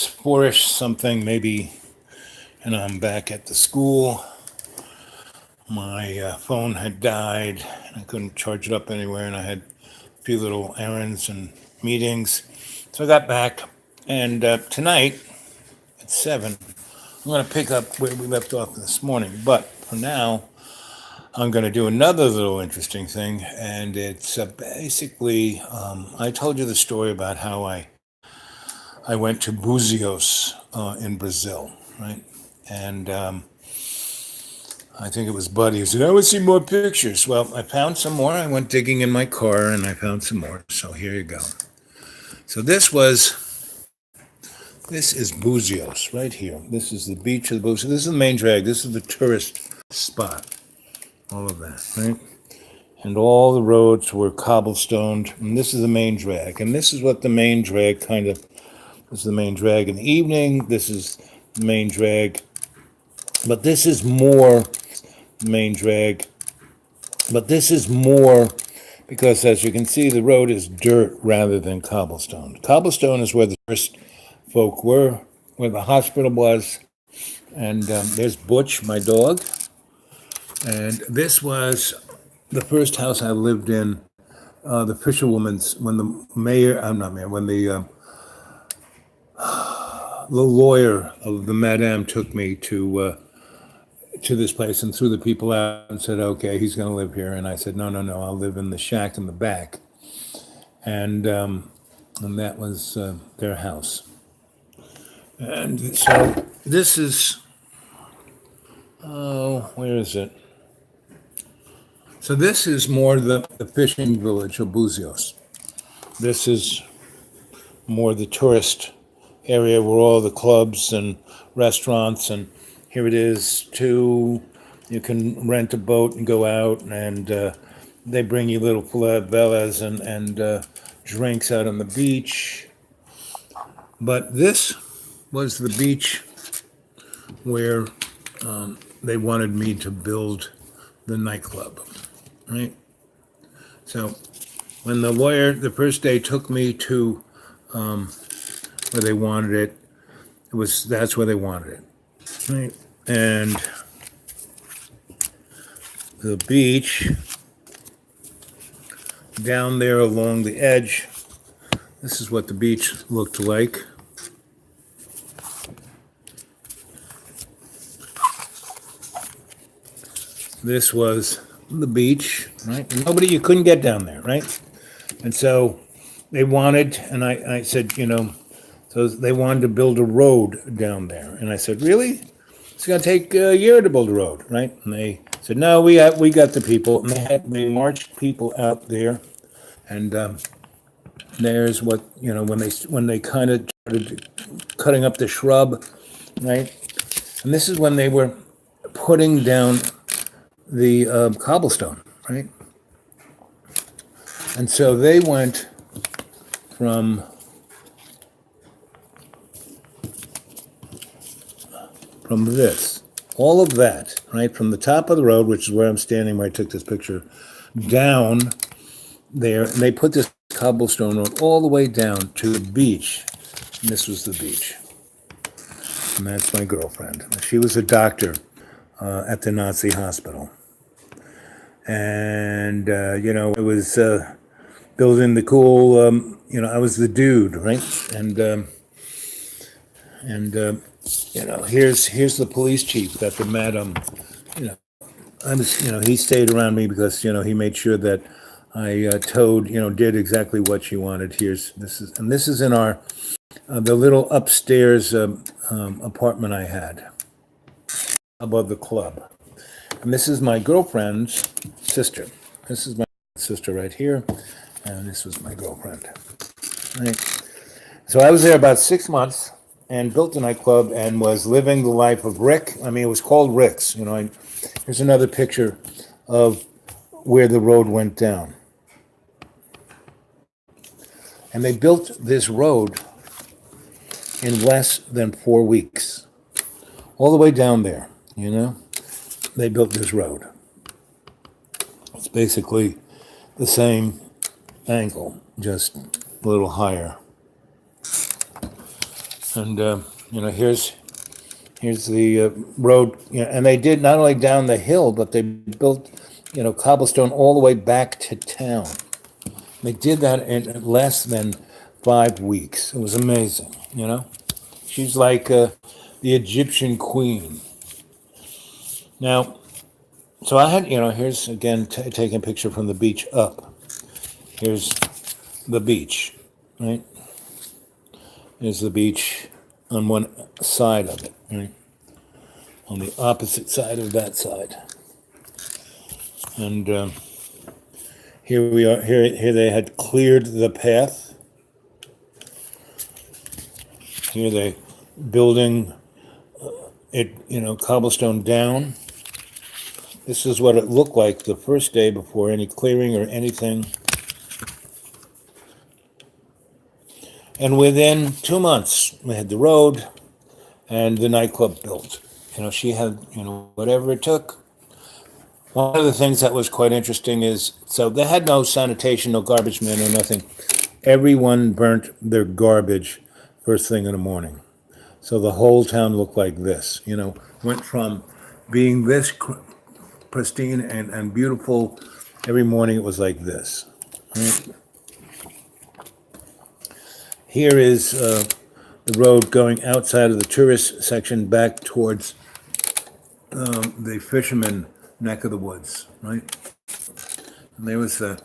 four-ish something, maybe, and I'm back at the school. My phone had died, and I couldn't charge it up anywhere, and I had a few little errands and meetings. So I got back, and tonight at 7, I'm going to pick up where we left off this morning. But for now, I'm going to do another little interesting thing, and it's basically, I told you the story about how I went to Buzios in Brazil, right? And I think it was Buddy who said, I would see more pictures. Well, I found some more. I went digging in my car, and I found some more. So here you go. So this is Buzios, right here. This is the beach of the Buzios. This is the main drag. This is the tourist spot. All of that, right? And all the roads were cobblestoned. And this is the main drag. And this is what the main drag this is the main drag in the evening. This is the main drag. But this is more main drag. But this is more because, as you can see, the road is dirt rather than cobblestone. Cobblestone is where the tourist folk were, where the hospital was. And there's Butch, my dog. And this was the first house I lived in. The fisherwoman's, when the mayor, I'm not mayor, when the lawyer of the madame took me to this place and threw the people out and said, okay, he's going to live here. And I said, no, I'll live in the shack in the back. And that was their house. And so this is, where is it? So this is more the fishing village of Buzios. This is more the tourist area where all the clubs and restaurants, and here it is too. You can rent a boat and go out, and they bring you little favelas and drinks out on the beach. But this was the beach where they wanted me to build the nightclub, right? So when the lawyer the first day took me to where they wanted it, that's where they wanted it, right? And the beach down there along the edge, this is what the beach looked like. This was the beach, right? You couldn't get down there, right? And so they wanted, and I said, so they wanted to build a road down there. And I said, really? It's going to take a year to build a road, right? And they said, no, we got the people. And they marched people out there. And there's what, when they kind of started cutting up the shrub, right? And this is when they were putting down the cobblestone, right? And so they went from this, all of that, right, from the top of the road, which is where I'm standing, where I took this picture, down there, and they put this cobblestone road all the way down to the beach. And this was the beach. And that's my girlfriend. She was a doctor at the Nazi hospital. And, it was building the cool, I was the dude, right? And here's the police chief that the madam, he stayed around me because, he made sure that I did exactly what she wanted. This is in our, the little upstairs apartment I had above the club. And this is my girlfriend's sister. This is my sister right here, and this was my girlfriend. Right. So I was there about 6 months and built a nightclub and was living the life of Rick. I mean, it was called Rick's. Here's another picture of where the road went down. And they built this road in less than 4 weeks, all the way down there, They built this road. It's basically the same angle, just a little higher. And here's the road, and they did not only down the hill, but they built, cobblestone all the way back to town. They did that in less than 5 weeks. It was amazing, She's like the Egyptian queen. Now, so I had, here's again taking a picture from the beach up. Here's the beach, right? Here's the beach on one side of it, right? On the opposite side of that side. And here we are. Here they had cleared the path. Here they building it, cobblestone down. This is what it looked like the first day before any clearing or anything. And within 2 months, we had the road and the nightclub built. She had, whatever it took. One of the things that was quite interesting is, so they had no sanitation, no garbage men or nothing. Everyone burnt their garbage first thing in the morning. So the whole town looked like this, went from being this pristine and beautiful. Every morning it was like this. Right? Here is the road going outside of the tourist section back towards the fisherman neck of the woods, right? And there was the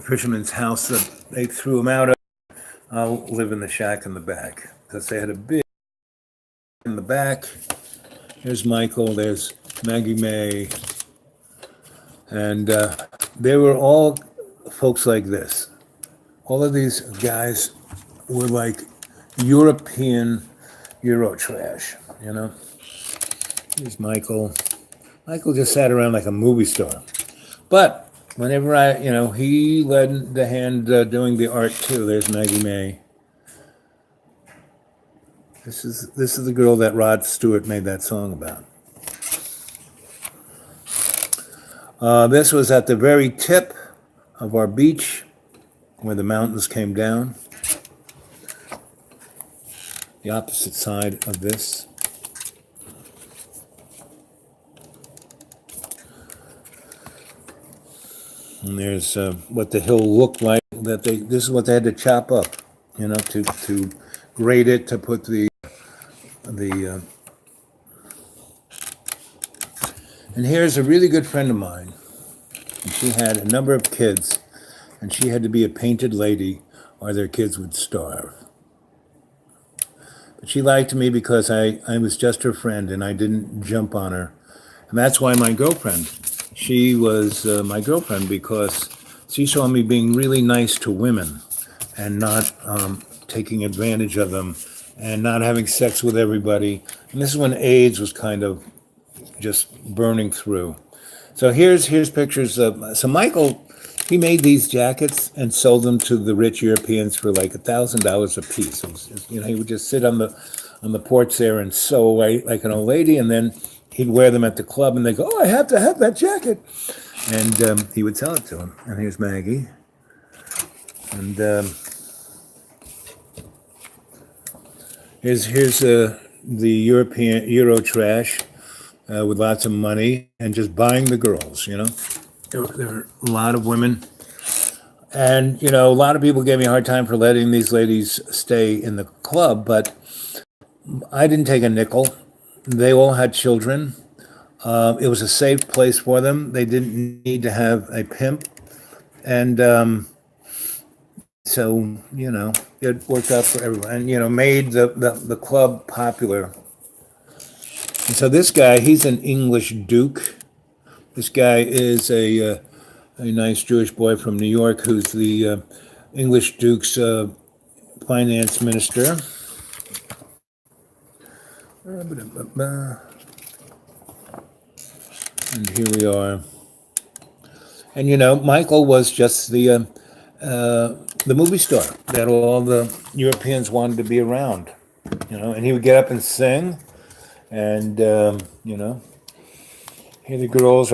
fisherman's house that they threw him out of. I'll live in the shack in the back because they had a big in the back. There's Michael, there's Maggie May, and they were all folks like this. All of these guys were like European Eurotrash, Here's Michael. Michael just sat around like a movie star. But whenever he led the hand doing the art too. There's Maggie May. This is the girl that Rod Stewart made that song about. This was at the very tip of our beach where the mountains came down. The opposite side of this. And there's what the hill looked like. This is what they had to chop up, to grade it, to put the. And here's a really good friend of mine. And she had a number of kids, and she had to be a painted lady, or their kids would starve. But she liked me because I was just her friend, and I didn't jump on her. And that's why my girlfriend. She was my girlfriend because she saw me being really nice to women and not taking advantage of them and not having sex with everybody. And this is when AIDS was kind of just burning through. So here's pictures of, so Michael, he made these jackets and sold them to the rich Europeans for like $1,000 a piece. He would just sit on the porch there and sew away like an old lady, and then he'd wear them at the club, and they'd go, "Oh, I have to have that jacket," and he would sell it to him. And here's Maggie, and here's the European Eurotrash with lots of money and just buying the girls. There were a lot of women, and a lot of people gave me a hard time for letting these ladies stay in the club, but I didn't take a nickel. They all had children. It was a safe place for them. They didn't need to have a pimp. And so, it worked out for everyone. And, made the club popular. And so this guy, he's an English duke. This guy is a nice Jewish boy from New York who's the English duke's finance minister. And here we are. And Michael was just the movie star that all the Europeans wanted to be around. And he would get up and sing, and here the girls